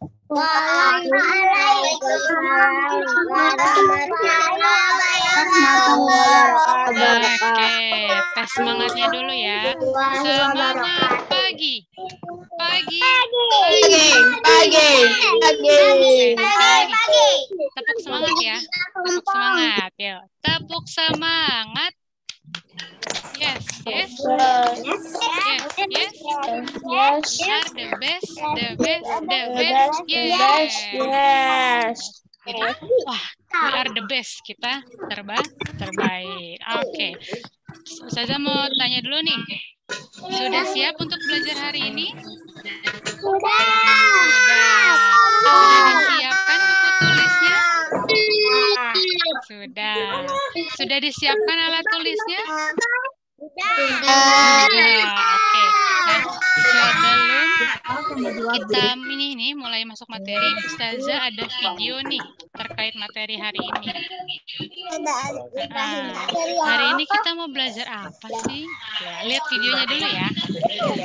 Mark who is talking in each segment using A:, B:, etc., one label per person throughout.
A: Waalaikumsalam warahmatullahi wabarakatuh.
B: Oke, tes semangatnya dulu ya. Semangat pagi. Pagi. Tepuk semangat ya. Tepuk semangat. Yuk, tepuk semangat. Yes. Are the best. Yes. Jadi, wah, we are the best. Kita terbaik. Oke. Ustazah mau tanya dulu nih. Sudah siap untuk belajar hari ini? Sudah disiapkan buku tulisnya? Sudah disiapkan alat tulisnya? Sudah. Oke. Nah, sebelum kita mulai masuk materi, Ustazah ada video nih terkait materi hari ini. Hari ini kita mau belajar apa sih? Ya, lihat videonya dulu ya.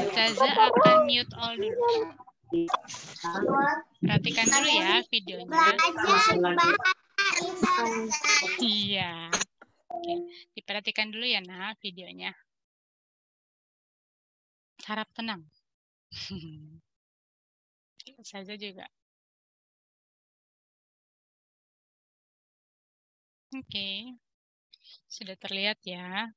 B: Ustazah akan mute all dulu. Perhatikan dulu ya videonya. Iya. Oke, diperhatikan dulu ya videonya. Harap tenang. Saja juga. Oke. Sudah terlihat ya.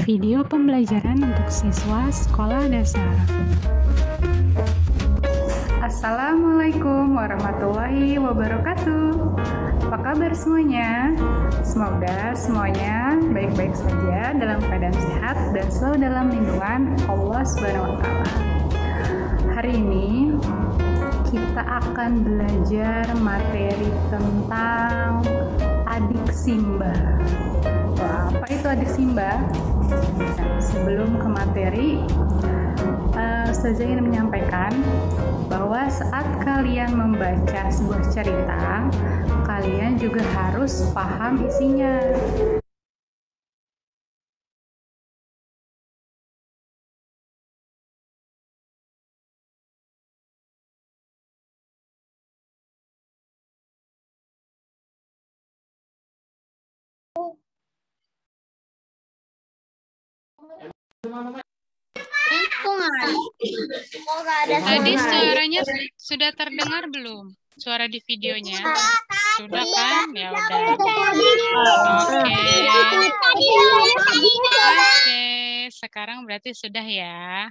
B: Video pembelajaran untuk siswa sekolah dasar. Assalamualaikum warahmatullahi wabarakatuh. Apa kabar semuanya? Semoga semuanya baik-baik saja, dalam keadaan sehat dan selalu dalam lindungan Allah Subhanahu wa Ta'ala. Hari ini kita akan belajar materi tentang adik Simba. Apa itu adik Simba? Nah, sebelum ke materi, Ustazah ingin menyampaikan bahwa saat kalian membaca sebuah cerita, kalian juga harus paham isinya. Tadi suaranya sudah terdengar belum? Suara di videonya? Sudah kan? Ya udah. Oke, sekarang berarti sudah ya.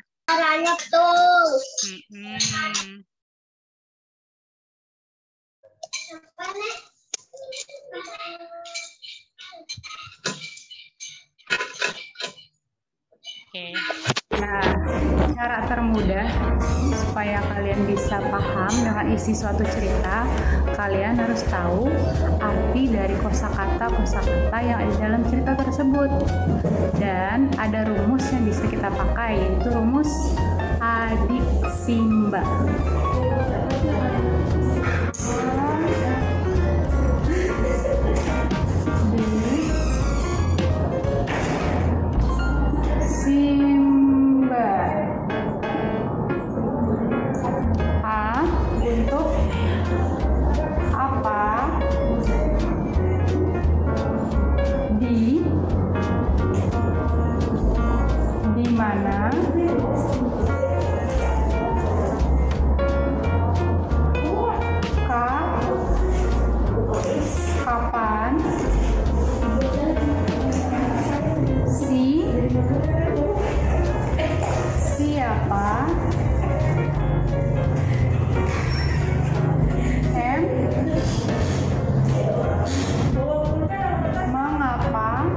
B: Oke. Nah, cara termudah supaya kalian bisa paham dengan isi suatu cerita, kalian harus tahu arti dari kosakata yang ada dalam cerita tersebut. Dan ada rumus yang bisa kita pakai, yaitu rumus adik Simba. Kapan siapa mengapa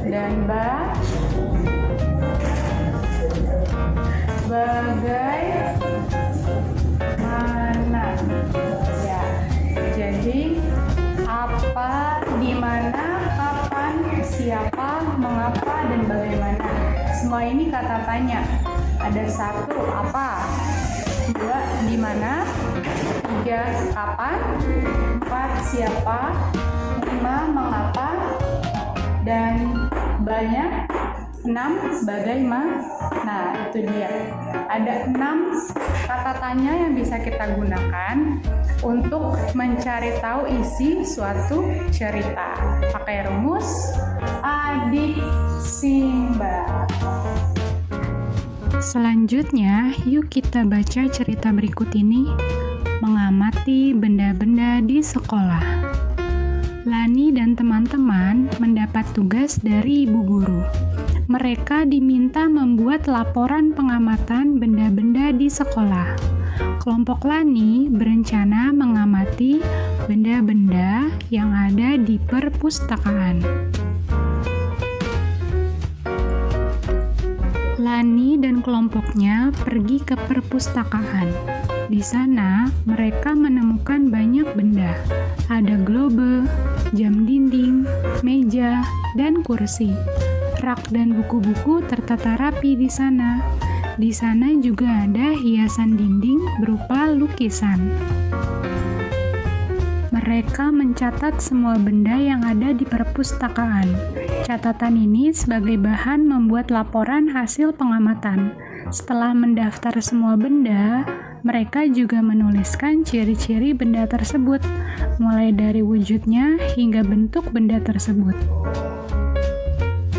B: dan bagaimana. Ya, jadi apa, di mana, kapan, siapa, mengapa, dan bagaimana. Semua ini kata tanya. Ada 1, apa, 2, di mana, 3, kapan, 4, siapa, 5, mengapa, dan banyak, 6, bagaimana. Nah, itu dia. Ada 6 kata tanya yang bisa kita gunakan untuk mencari tahu isi suatu cerita. Pakai rumus adik Simba. Selanjutnya, yuk kita baca cerita berikut ini. Mengamati benda-benda di sekolah. Lani dan teman-teman mendapat tugas dari ibu guru. Mereka diminta membuat laporan pengamatan benda-benda di sekolah. Kelompok Lani berencana mengamati benda-benda yang ada di perpustakaan. Lani dan kelompoknya pergi ke perpustakaan. Di sana, mereka menemukan banyak benda. Ada globe, jam dinding, meja, dan kursi. Rak dan buku-buku tertata rapi di sana. Di sana juga ada hiasan dinding berupa lukisan. Mereka mencatat semua benda yang ada di perpustakaan. Catatan ini sebagai bahan membuat laporan hasil pengamatan. Setelah mendaftar semua benda, mereka juga menuliskan ciri-ciri benda tersebut, mulai dari wujudnya hingga bentuk benda tersebut.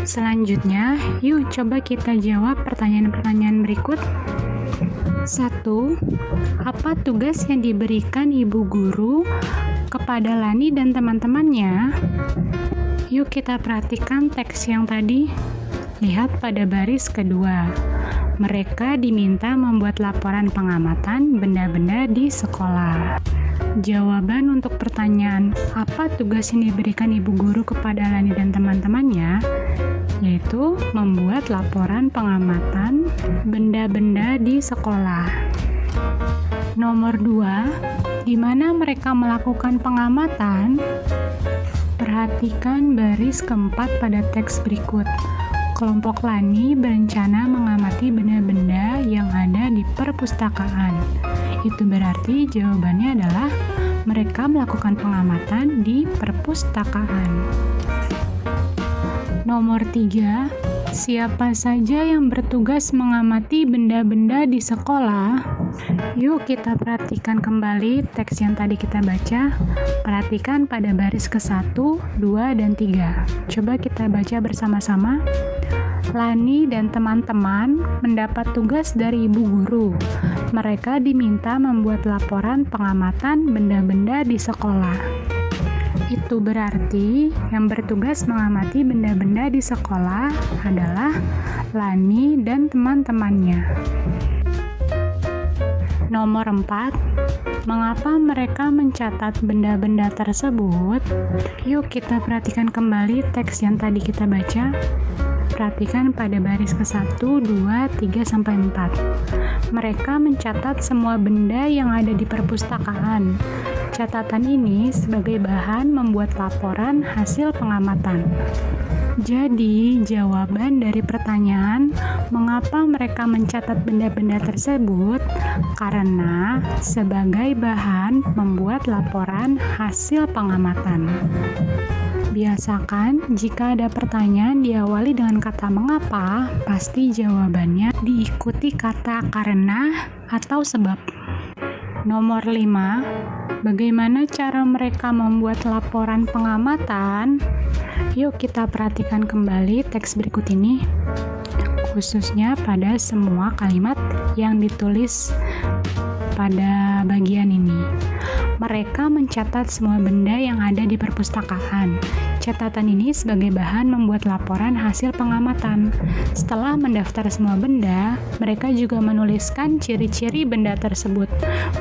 B: Selanjutnya, yuk coba kita jawab pertanyaan-pertanyaan berikut. 1. Apa tugas yang diberikan ibu guru kepada Lani dan teman-temannya? Yuk kita perhatikan teks yang tadi. Lihat pada baris kedua. Mereka diminta membuat laporan pengamatan benda-benda di sekolah. Jawaban untuk pertanyaan apa tugas yang diberikan ibu guru kepada Lani dan teman-temannya, yaitu membuat laporan pengamatan benda-benda di sekolah. Nomor 2, di mana mereka melakukan pengamatan? Perhatikan baris keempat pada teks berikut. Kelompok Lani berencana mengamati benda-benda yang ada di perpustakaan. Itu berarti jawabannya adalah mereka melakukan pengamatan di perpustakaan. Nomor 3, siapa saja yang bertugas mengamati benda-benda di sekolah? Yuk kita perhatikan kembali teks yang tadi kita baca. Perhatikan pada baris ke-1, 2, dan 3. Coba kita baca bersama-sama. Lani dan teman-teman mendapat tugas dari ibu guru. Mereka diminta membuat laporan pengamatan benda-benda di sekolah. Itu berarti yang bertugas mengamati benda-benda di sekolah adalah Lani dan teman-temannya. Nomor 4, mengapa mereka mencatat benda-benda tersebut? Yuk kita perhatikan kembali teks yang tadi kita baca. Perhatikan pada baris ke-1, 2, 3, sampai 4. Mereka mencatat semua benda yang ada di perpustakaan. Catatan ini sebagai bahan membuat laporan hasil pengamatan. Jadi, jawaban dari pertanyaan mengapa mereka mencatat benda-benda tersebut karena sebagai bahan membuat laporan hasil pengamatan. Biasakan jika ada pertanyaan diawali dengan kata mengapa, pasti jawabannya diikuti kata karena atau sebab. Nomor 5, bagaimana cara mereka membuat laporan pengamatan? Yuk kita perhatikan kembali teks berikut ini, khususnya pada semua kalimat yang ditulis pada bagian ini. Mereka mencatat semua benda yang ada di perpustakaan. Catatan ini sebagai bahan membuat laporan hasil pengamatan. Setelah mendaftar semua benda, mereka juga menuliskan ciri-ciri benda tersebut,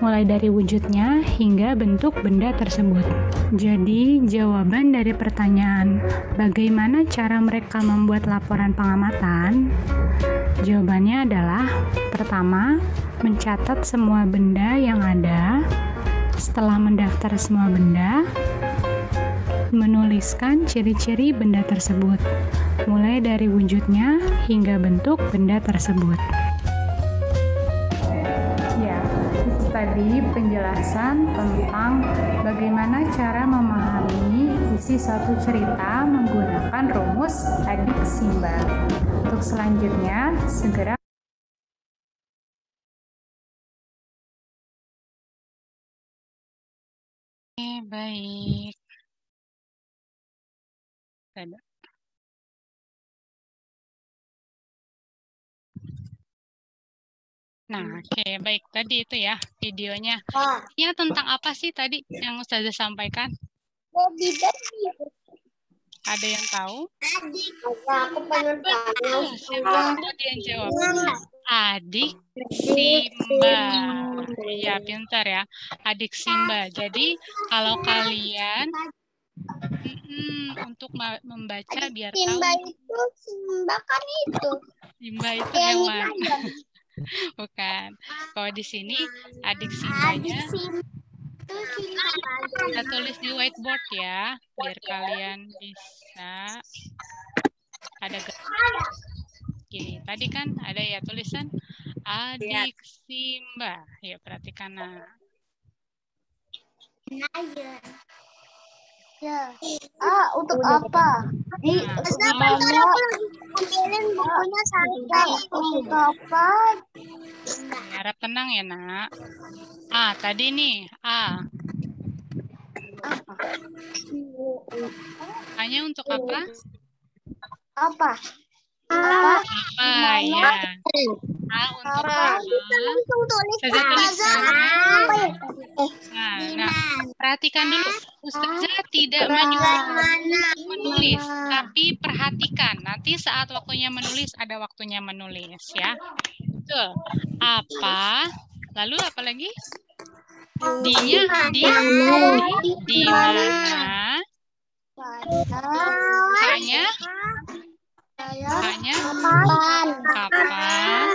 B: mulai dari wujudnya hingga bentuk benda tersebut. Jadi, jawaban dari pertanyaan, bagaimana cara mereka membuat laporan pengamatan? Jawabannya adalah, pertama, mencatat semua benda yang ada. Setelah mendaftar semua benda, menuliskan ciri-ciri benda tersebut, mulai dari wujudnya hingga bentuk benda tersebut. Ya, itu tadi penjelasan tentang bagaimana cara memahami isi suatu cerita menggunakan rumus adik simbol. Untuk selanjutnya, segera baik. Nah, oke, baik. Tadi itu ya videonya. Ya, tentang apa sih tadi yang Ustazah sampaikan? Ada yang tahu?
A: Aku pengen tahu.
B: Tadi yang jawab. Adik Simba. Ya, pintar ya. Adik Simba. Jadi, kalau kalian untuk membaca biar tahu.
A: Simba kan itu.
B: Simba itu hewan. Bukan. Kalau di sini adik Simbanya kita tulis di whiteboard ya, biar kalian bisa ada gini. Tadi kan ada ya tulisan adik Simba. Ya, perhatikan. Nah.
A: Ya. Untuk apa? Di mana? Ambilin bukunya sampai. Untuk apa?
B: Harap tenang ya, Nak. Tadi nih. Hanya untuk apa?
A: Apa?
B: Ya. Untuk apa? Saya tuliskan. Nah, perhatikan dulu. Ustazah tidak menulis, tapi perhatikan. Nanti saat waktunya menulis, ada waktunya menulis ya. Betul. Apa? Lalu apa lagi? Di mana? Hanya kapan?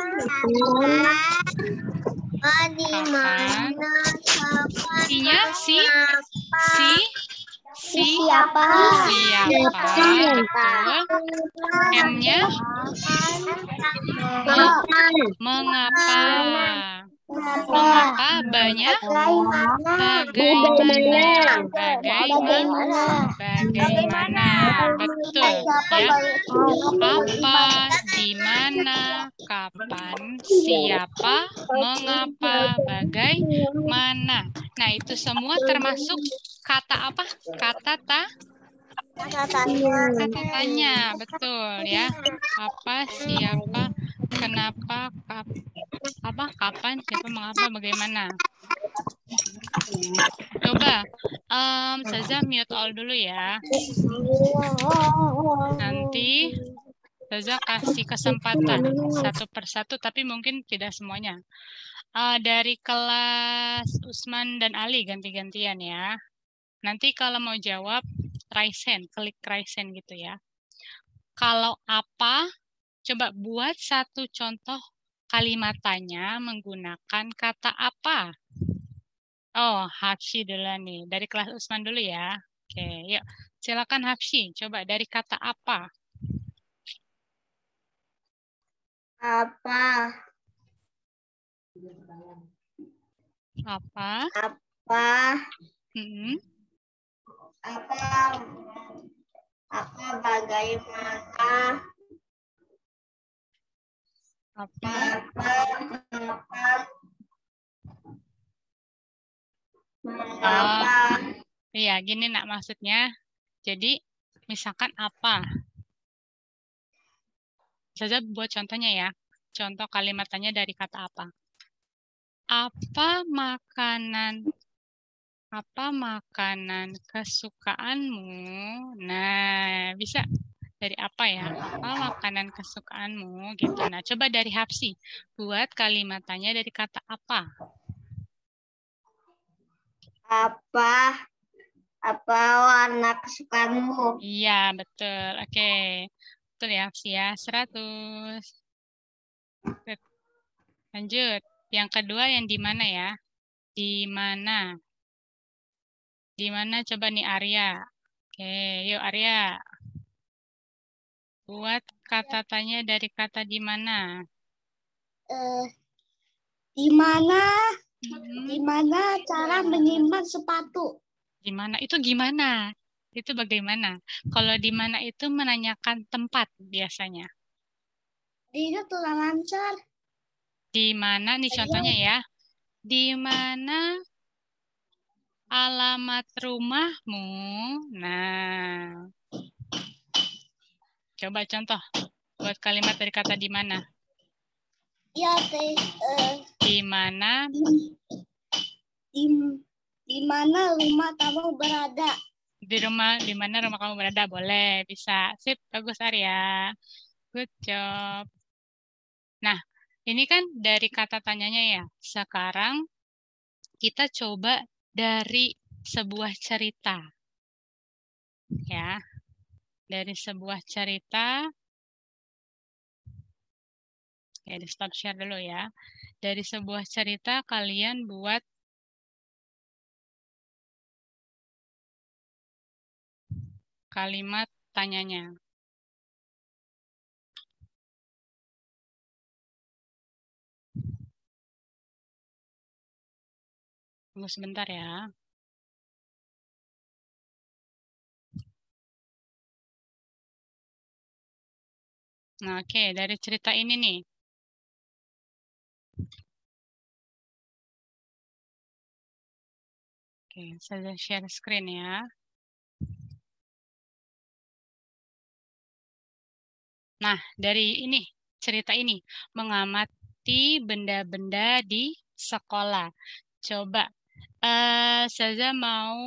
B: Siapa? Betul. M-nya mengapa? Banyak? Bagaimana? Betul. Ya. Apa, di mana, kapan, siapa, mengapa, bagaimana. Nah, itu semua termasuk kata apa? Kata tanya. Betul ya. Apa, siapa, kenapa, kapan, siapa, mengapa, bagaimana. Coba Ustazah mute all dulu ya. Nanti Ustazah kasih kesempatan satu persatu, tapi mungkin tidak semuanya. Dari kelas Usman dan Ali ganti-gantian ya. Nanti kalau mau jawab raise hand, klik raise hand gitu ya. Kalau apa, coba buat satu contoh kalimat tanya menggunakan kata apa. Oh, Hafsi dulu nih. Dari kelas Usman dulu ya. Oke, yuk. Silakan Hafsi, coba dari kata apa.
A: Apa? Bagaimana?
B: Iya, gini nak maksudnya. Jadi, misalkan apa? Saja buat contohnya ya. Contoh kalimatannya dari kata apa. Apa makanan Apa makanan kesukaanmu? Nah, bisa dari apa ya? Apa makanan kesukaanmu? Gitu. Nah, coba dari Hapsi. Buat kalimatannya dari kata apa?
A: Apa warna kesukaanmu?
B: Iya, betul. Oke. Betul ya, Hapsi ya. 100. Lanjut. Yang kedua yang di mana ya? Di mana? Di mana coba nih Arya? Oke, yuk Arya. Buat kata tanya dari kata di mana?
A: Di mana?
B: Hmm,
A: Di mana cara menyimpan sepatu?
B: Gimana? Itu gimana? Itu bagaimana? Kalau di mana itu menanyakan tempat biasanya.
A: Dia telah lancar.
B: Di mana nih contohnya ya? Di mana alamat rumahmu? Nah, coba contoh buat kalimat dari kata di mana.
A: Ya,
B: Di mana?
A: di mana rumah kamu berada?
B: Di mana rumah kamu berada? Boleh, bisa. Sip, bagus Arya. Good job. Nah, ini kan dari kata tanyanya ya. Sekarang kita coba dari sebuah cerita. Ya, dari sebuah cerita. Ya, di stop share dulu ya. Dari sebuah cerita kalian buat kalimat tanyanya. Tunggu sebentar ya. Nah, oke, dari cerita ini nih. Oke, saya share screen ya. Nah, dari ini, cerita ini, mengamati benda-benda di sekolah. Coba, Saza mau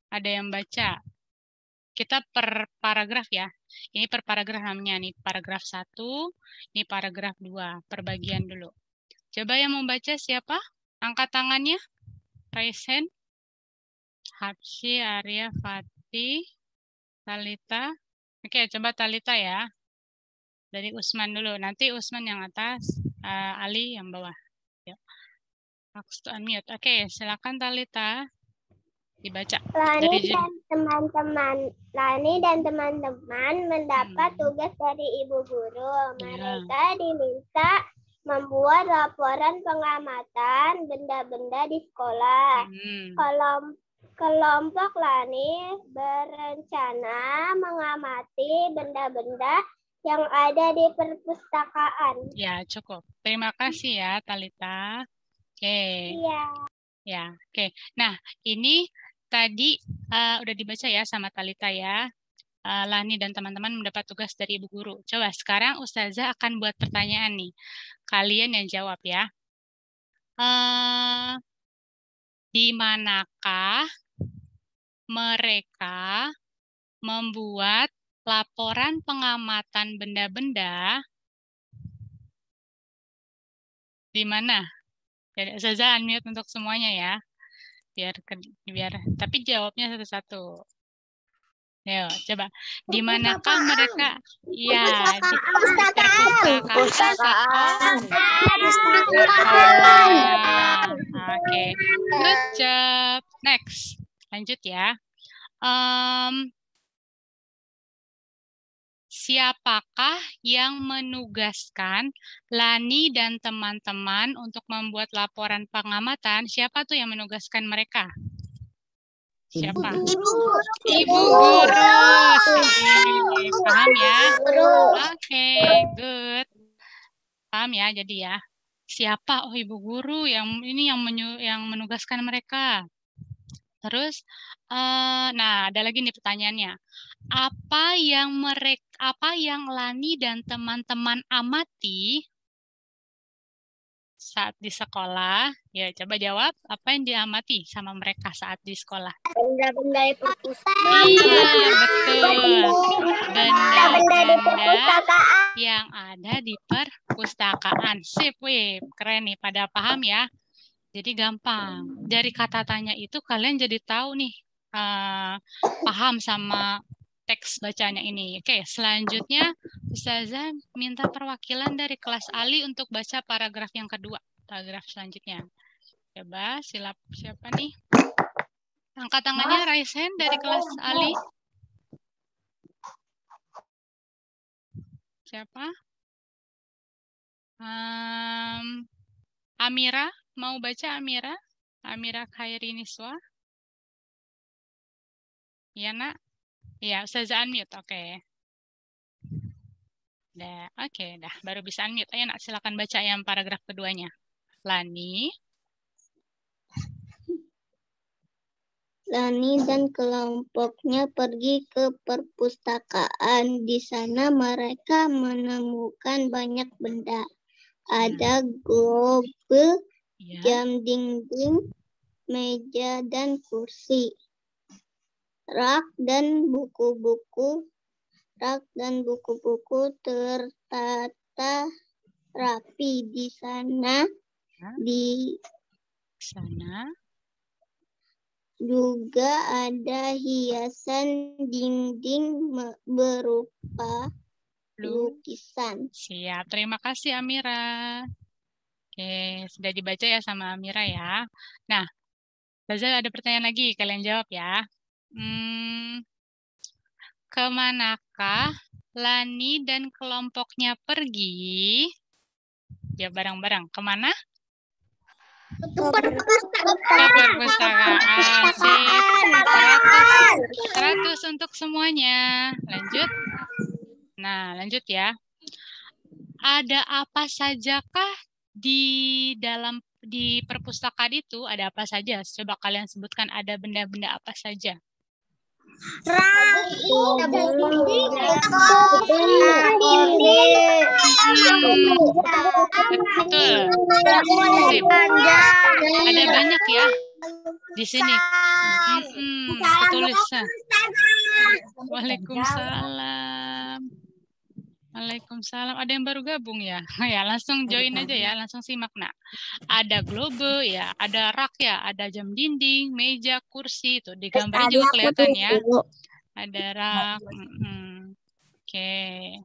B: ada yang baca. Kita per paragraf ya. Ini per paragraf namanya nih, paragraf 1, ini paragraf 2, perbagian dulu. Coba yang mau baca siapa? Angkat tangannya. Raise hand. Hapsi, Arya, Fatih, Talita. Oke, coba Talita ya. Dari Usman dulu. Nanti Usman yang atas, Ali yang bawah. Yuk. Fox to unmute. Oke, silakan Talita. Dibaca.
A: Lani dan teman-teman mendapat tugas dari ibu guru. Mereka diminta membuat laporan pengamatan benda-benda di sekolah. Kelompok Lani berencana mengamati benda-benda yang ada di perpustakaan.
B: Ya, cukup. Terima kasih ya, Talita. Oke.
A: Iya.
B: Ya, oke. Nah, ini tadi udah dibaca ya sama Talita ya. Lani dan teman-teman mendapat tugas dari ibu guru. Coba sekarang Ustazah akan buat pertanyaan nih. Kalian yang jawab ya. Di manakah mereka membuat laporan pengamatan benda-benda? Di mana? Jadi Ustazah unmute untuk semuanya ya. Biar tapi jawabnya satu-satu. Ayo, coba. Di manakah mereka? Iya, di perpustakaan. Oke, good job. Next, lanjut ya. Siapakah yang menugaskan Lani dan teman-teman untuk membuat laporan pengamatan? Siapa tuh yang menugaskan mereka? Siapa? Ibu guru. Paham ya? Oke, good. Paham ya? Jadi ya. Siapa? Oh, ibu guru yang ini yang menugaskan mereka. Terus nah, ada lagi nih pertanyaannya. Apa yang Lani dan teman-teman amati
C: saat di sekolah? Ya, coba jawab. Apa yang diamati sama mereka saat di sekolah?
A: Benda-benda di perpustakaan.
C: Iya, betul.
A: Benda-benda di
C: Benda-benda
A: perpustakaan.
C: yang ada di perpustakaan. Sip, wih. Keren nih, pada paham ya? Jadi gampang. Dari kata tanya itu kalian jadi tahu nih, paham sama teks bacanya ini. Oke, selanjutnya Ustazah minta perwakilan dari kelas Ali untuk baca paragraf yang kedua. Paragraf selanjutnya. Coba siapa nih? Angkat tangannya, raise hand dari kelas Ali. Siapa? Amira, mau baca Amira? Amira Khairi Niswa. Iya, Nak? Iya, Ustazah unmute. Oke. Dah, baru bisa unmute. Ayo, Nak, silakan baca yang paragraf keduanya. Lani
A: Dan kelompoknya pergi ke perpustakaan. Di sana mereka menemukan banyak benda. Ada globe,
C: ya.
A: jam dinding, meja dan kursi, rak dan buku-buku tertata rapi. Di sana juga ada hiasan dinding berupa lukisan.
C: Siap, terima kasih Amira. Oke, sudah dibaca ya sama Amira ya. Nah, Ustazah ada pertanyaan lagi, kalian jawab ya. Kemanakah Lani dan kelompoknya pergi? Ya, bareng-bareng. Kemana?
A: Ke perpustakaan.
C: Ke perpustakaan. 100 untuk semuanya. Lanjut. Nah, lanjut ya. Ada apa sajakah di perpustakaan itu? Ada apa saja? Coba kalian sebutkan, ada benda-benda apa saja? Betul. Ada banyak ya di sini. Tulisnya. Waalaikumsalam. Waalaikumsalam. Ada yang baru gabung ya? Ya, langsung join aja ya, langsung simak. Nah, ada globe ya, ada rak ya, ada jam dinding, meja, kursi. Tuh di gambarnya juga kelihatan ya. Ada rak. Oke.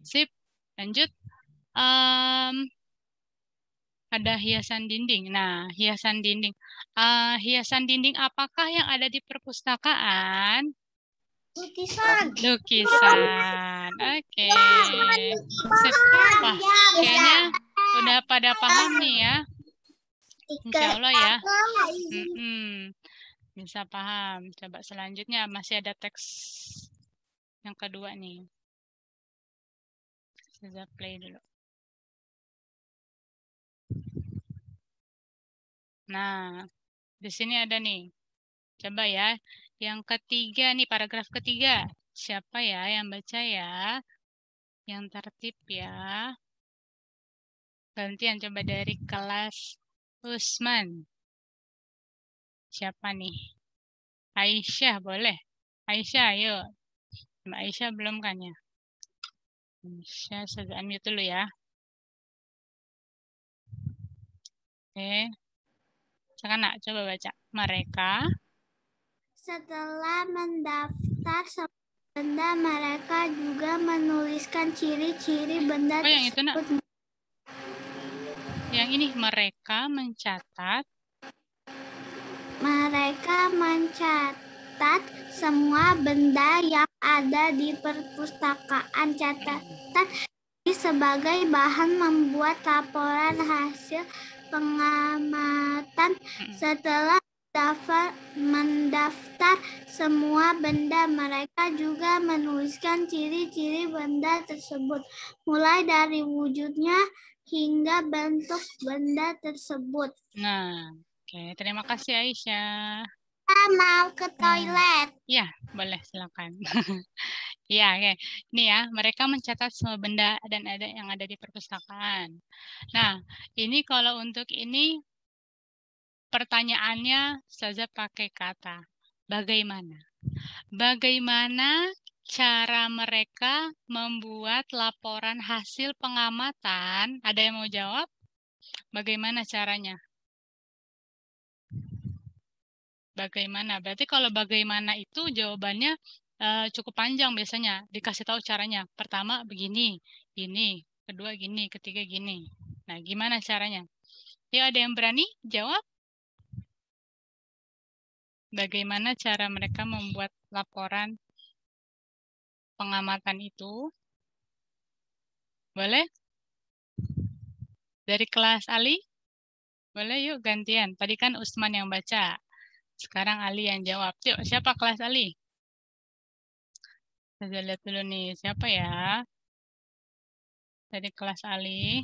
C: Sip. Lanjut. Ada hiasan dinding. Nah, hiasan dinding. Hiasan dinding apakah yang ada di perpustakaan? Lukisan. Oke. Wah, kayaknya udah pada paham nih ya. Insya Allah ya. Bisa paham. Coba selanjutnya masih ada teks yang kedua nih. Saya play dulu. Nah, di sini ada nih. Coba ya. Yang ketiga nih, paragraf ketiga. Siapa ya yang baca ya? Yang tertib ya. Gantian coba dari kelas Usman. Siapa nih? Aisyah boleh. Aisyah, ayo. Mbak Aisyah belum kan ya? Aisyah, saya unmute dulu ya. Oke. Sekarang Nak, coba baca. Mereka
A: setelah mendaftar benda, mereka juga menuliskan ciri-ciri benda
C: yang itu, Nak.
A: tersebut.
C: Yang ini, mereka mencatat.
A: Mereka mencatat semua benda yang ada di perpustakaan. Catatan sebagai bahan membuat laporan hasil pengamatan. Setelah mendaftar semua benda, mereka juga menuliskan ciri-ciri benda tersebut, mulai dari wujudnya hingga bentuk benda tersebut.
C: Nah, oke, terima kasih Aisyah.
A: Mau ke toilet.
C: Ya, boleh, silakan. Ya, oke. Ini ya, mereka mencatat semua benda dan ada yang ada di perpustakaan. Nah, ini kalau untuk ini pertanyaannya saja pakai kata bagaimana. Bagaimana cara mereka membuat laporan hasil pengamatan? Ada yang mau jawab? Bagaimana caranya? Bagaimana? Berarti kalau bagaimana itu jawabannya cukup panjang biasanya. Dikasih tahu caranya. Pertama begini, gini. Kedua gini, ketiga gini. Nah, gimana caranya? Ya, ada yang berani jawab? Bagaimana cara mereka membuat laporan pengamatan itu? Boleh? Dari kelas Ali? Boleh yuk gantian. Tadi kan Usman yang baca. Sekarang Ali yang jawab. Yuk, siapa kelas Ali? Saya lihat dulu nih, siapa ya? Dari kelas Ali.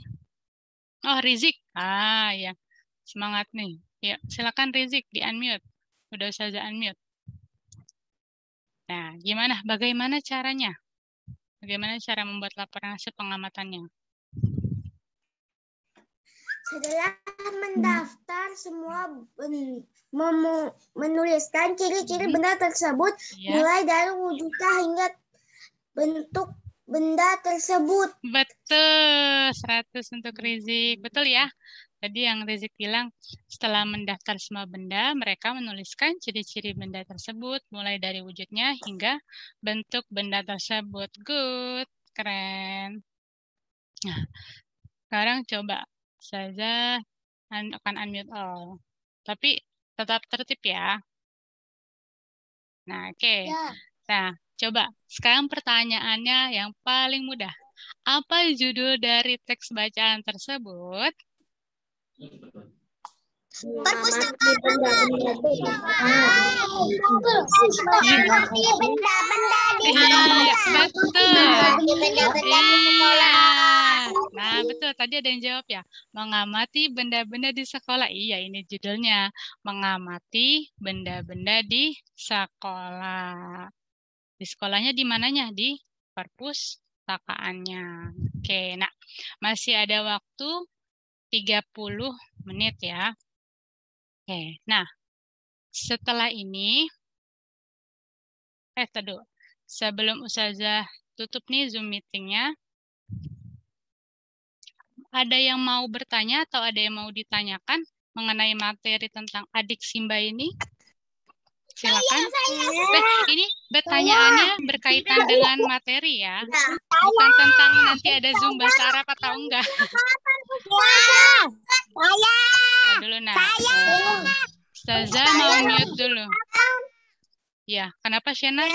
C: Oh, Rizik. Ah, ya. Semangat nih. Ya, silakan Rizik di-unmute. Udah saja unmute. Nah, gimana? Bagaimana caranya? Bagaimana cara membuat laporan hasil pengamatannya?
A: Setelah mendaftar semua menuliskan ciri-ciri benda tersebut, mulai dari wujudnya hingga bentuk benda tersebut.
C: Betul, 100 untuk Rizik. Betul ya? Tadi yang Rizik bilang, setelah mendaftar semua benda, mereka menuliskan ciri-ciri benda tersebut, mulai dari wujudnya hingga bentuk benda tersebut. Good, keren. Nah, sekarang coba saja akan unmute all. Tapi tetap tertib ya. Nah, oke.
A: Ya.
C: Nah, coba. Sekarang pertanyaannya yang paling mudah. Apa judul dari teks bacaan tersebut?
A: Perpustakaan benda-benda di
C: sekolah. Nah, betul. Tadi ada yang jawab ya. Mengamati benda-benda di sekolah. Iya, ini judulnya. Mengamati benda-benda di sekolah. Di sekolahnya di mananya? Di perpustakaannya. Oke, nah masih ada waktu 30 menit ya. Oke, nah setelah ini, tunggu. Sebelum Ustazah tutup nih Zoom meetingnya, ada yang mau bertanya atau ada yang mau ditanyakan mengenai materi tentang adik Simba ini? Silakan. Ini pertanyaannya berkaitan dengan materi ya. Bukan tentang nanti ada Zoom bahasa Arab atau enggak. Nah, dulu nah. Ustazah mau mute dulu. Ya, kenapa Shenas?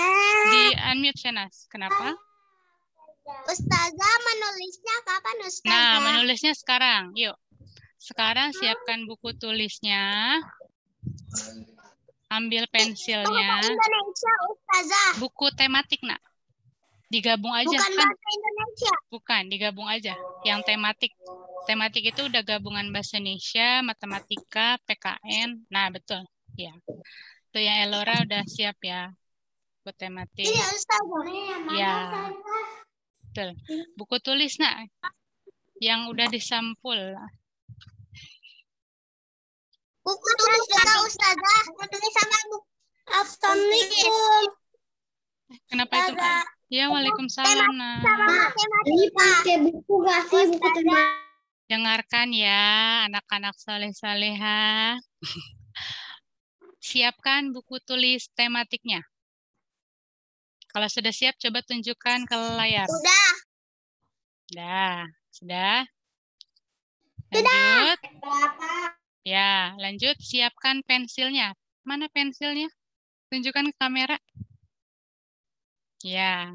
C: Di unmute Shenas. Kenapa?
A: Ustazah menulisnya kapan Ustazah?
C: Nah, menulisnya sekarang. Yuk. Sekarang siapkan buku tulisnya. Ambil pensilnya.
A: Indonesia, Ustazah.
C: Buku tematik, nak. Digabung aja.
A: Bukan
C: kan?
A: bahasa Indonesia.
C: Bukan, digabung aja. Yang tematik. Tematik itu udah gabungan bahasa Indonesia, matematika, PKN. Nah, betul. Ya. Tuh yang Elora udah siap ya. Buku tematik.
A: Ini Ustazah.
C: Ya. Betul. Buku tulis, nak. Yang udah disampul.
A: Buku tulis juga Ustazah. Buku tulis sama buku. Assalamualaikum.
C: Kenapa itu, Kak? Ya, waalaikumsalam. Nah.
A: Ini pakai buku gak sih? Buku tematik.
C: Dengarkan ya, anak-anak soleh-soleha. Siapkan buku tulis tematiknya. Kalau sudah siap, coba tunjukkan ke layar.
A: Sudah.
C: Sudah. Lanjut. Ya, lanjut. Siapkan pensilnya. Mana pensilnya? Tunjukkan ke kamera. Ya.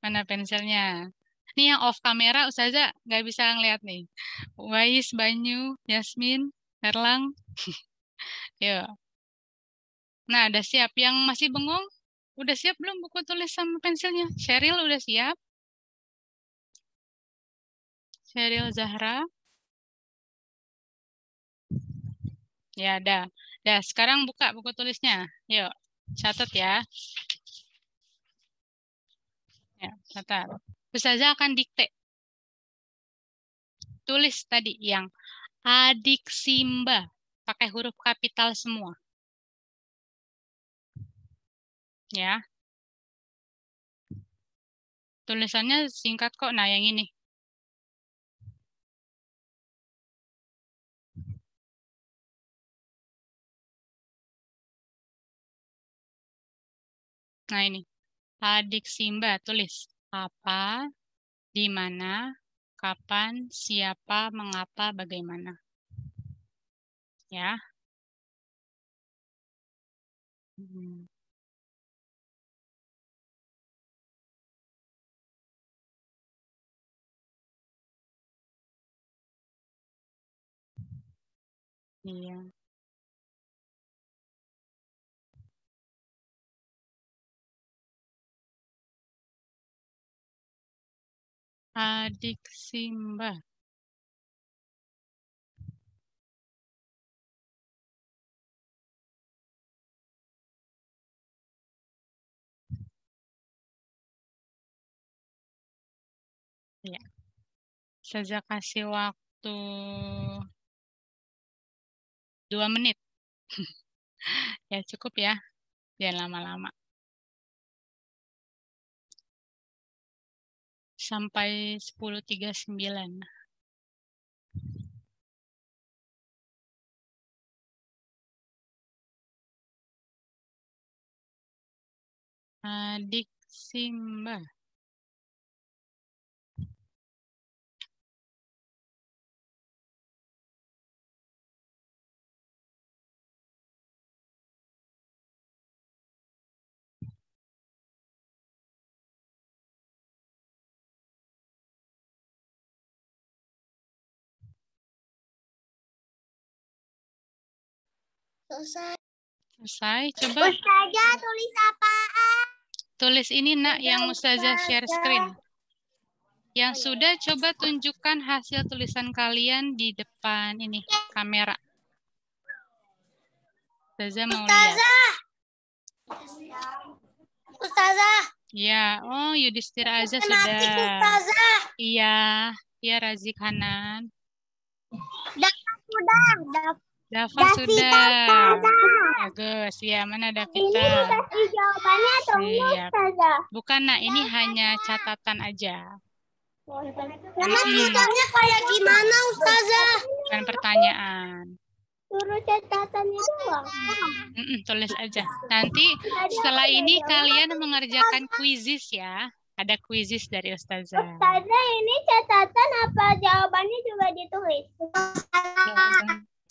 C: Mana pensilnya? Ini yang off kamera, Ustazah nggak bisa ngeliat nih. Wais, Banyu, Yasmin, Erlang. Yuk. Nah, udah siap. Yang masih bengong, udah siap belum buku tulis sama pensilnya? Sheryl udah siap? Sheryl Zahra. Ya, dah. Dah, sekarang buka buku tulisnya. Yuk, catat ya. Ya, catat. Ustazah akan dikte. Tulis tadi yang adik Simba. Pakai huruf kapital semua. Ya. Tulisannya singkat kok. Nah, yang ini. Nah, ini. Adik Simba. Tulis. Apa, di mana, kapan, siapa, mengapa, bagaimana. Ya. Iya. Adik Simba. Ya. Saya kasih waktu 2 menit. Ya cukup ya. Jangan lama-lama. Sampai 10.39. Adik Simba.
A: Selesai.
C: Selesai. Coba.
A: Ustazah tulis apaan?
C: Tulis ini nak yang Ustazah share screen. Yang sudah coba tunjukkan hasil tulisan kalian di depan ini kamera. Ustazah mau lihat.
A: Ustazah.
C: Ya, oh Yudhistira Azza sudah.
A: Ustazah.
C: Iya, iya Razik Hanan.
A: Dafa sudah.
C: Dafa sudah. Bagus, ya mana Davita?
A: Ini kasih jawabannya atau enggak, Ustazah?
C: Bukan nak, ini hanya catatan aja.
A: Nama tulisannya kayak gimana, Ustazah?
C: Bukan pertanyaan.
A: Suruh catatannya doang.
C: Tulis aja. Nanti setelah ini kalian mengerjakan kuisis ya. Ada kuisis dari Ustazah.
A: Ustazah, ini catatan apa jawabannya juga ditulis?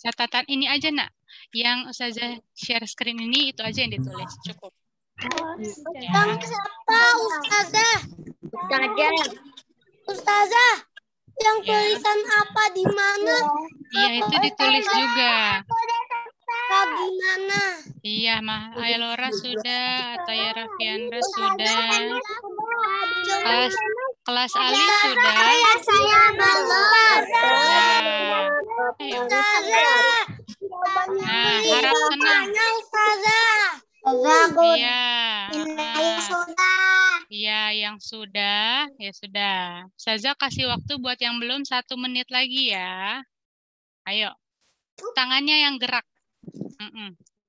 C: Catatan ini aja nak. Yang Ustazah share screen ini itu aja yang ditulis. Cukup.
A: Tentang siapa, Ustazah? Ustazah, yang tulisan apa di mana?
C: Iya, itu ditulis juga.
A: Gimana?
C: Iya, Mah Aylora sudah, Ataya Raffiandra sudah. Kelas Ali sudah.
A: Saya belum.
C: Nah, harap tenang. Iya. Iya, yang sudah, ya sudah. Ustazah kasih waktu buat yang belum 1 menit lagi ya. Ayo, tangannya yang gerak.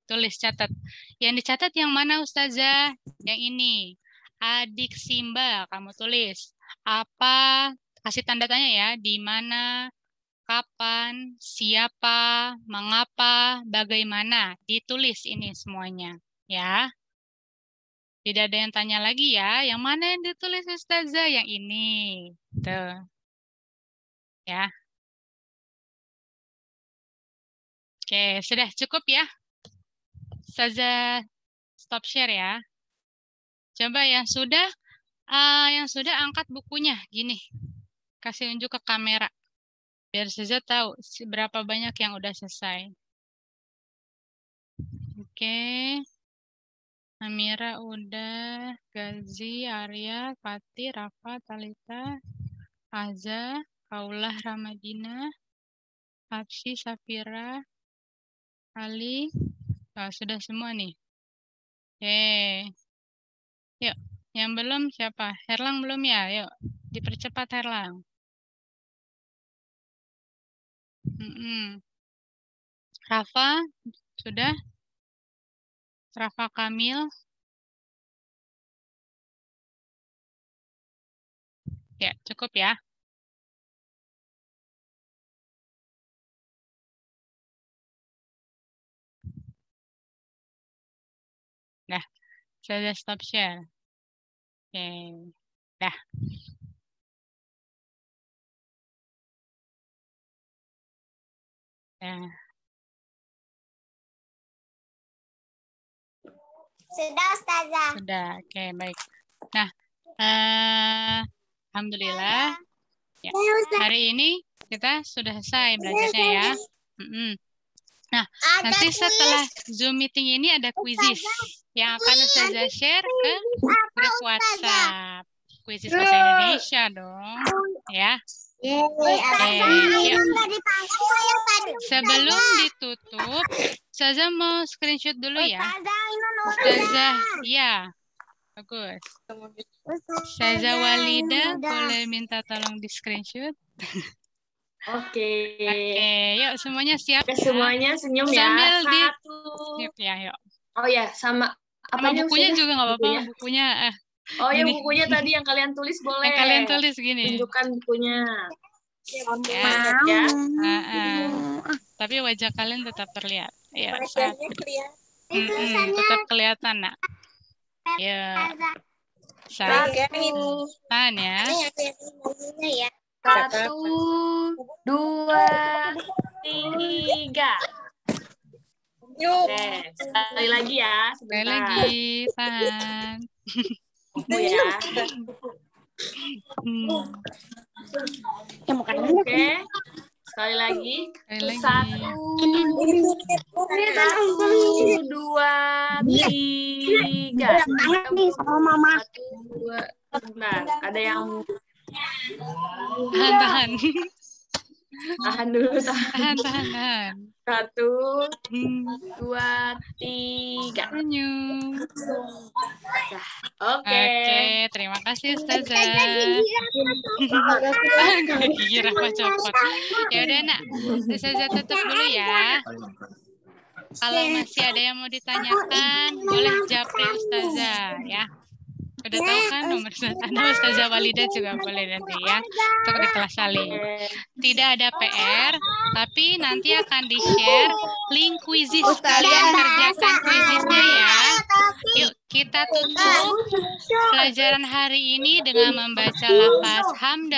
C: Tulis, catat. Yang dicatat yang mana Ustazah? Yang ini. Adik Simba, kamu tulis. Apa, kasih tanda tanya ya. Di mana, kapan, siapa, mengapa, bagaimana. Ditulis ini semuanya. Ya. Tidak ada yang tanya lagi ya. Yang mana yang ditulis Ustazah? Yang ini. Tuh. Ya. Oke, sudah cukup ya. Ustazah stop share ya. Coba yang sudah angkat bukunya gini. Kasih unjuk ke kamera. Biar Ustazah tahu berapa banyak yang udah selesai. Oke. Amira udah, Gazi, Arya, Fatih, Rafa, Talita, Aza, Kaulah, Ramadina, Hapsi, Safira, Ali. Sudah semua nih. Oke. Yuk, Yang belum siapa? Herlang belum ya? Yuk, dipercepat Herlang. Rafa, sudah? Rafa Kamil? Ya, cukup ya. Nah, saya sudah stop share. Oke, dah. Ya.
A: Sudah, Ustazah.
C: Sudah, oke, baik. Nah, alhamdulillah. Ya, hari ini kita sudah selesai belajarnya ya. Nah, nanti setelah Zoom meeting ini ada quizzes yang akan Ustazah share ke grup WhatsApp. Quizzes bahasa Indonesia dong, ya. Sebelum ditutup, Ustazah mau screenshot dulu ya. Ustazah, ya, bagus. Ustazah Walida, boleh minta tolong di screenshot?
D: Oke.
C: Oke, yuk semuanya siap ya.
D: Semuanya senyum ya.
C: Sambil
D: Satu.
C: Siap ya, yuk.
D: Oh ya, sama
C: Sama bukunya juga nggak apa-apa, bukunya.
D: Oh ya,
C: gini.
D: bukunya tadi yang kalian tulis boleh.
C: Yang kalian tulis gini.
D: Tunjukkan bukunya.
C: Ya. Tapi wajah kalian tetap terlihat. Ya, tetap kelihatan, nak. Ya. Satu. Tahan ya.
D: 1, 2, 3. Oke, sekali lagi ya.
C: Sekali lagi, tahan.
D: Ya. Oke, sekali lagi.
C: Sekali lagi.
D: 1, 2, 3. Bentar, ada yang
C: Tahan.
D: tahan dulu.
C: Tahan.
D: 1, 2, 3.
C: Senyum.
D: Oke,
C: terima kasih Ustazah. Gigi Rafa copot. Ya udah nak, Ustazah tutup dulu ya. Kalau masih ada yang mau ditanyakan, boleh japri Ustazah ya. Udah tahu kan nomor Ustazah Walida juga boleh nanti ya untuk di kelas saling. Tidak ada PR, tapi nanti akan di-share link quizzes. Kalian kerjakan quizesnya ya. Yuk kita tutup pelajaran hari ini dengan membaca lafaz hamdah.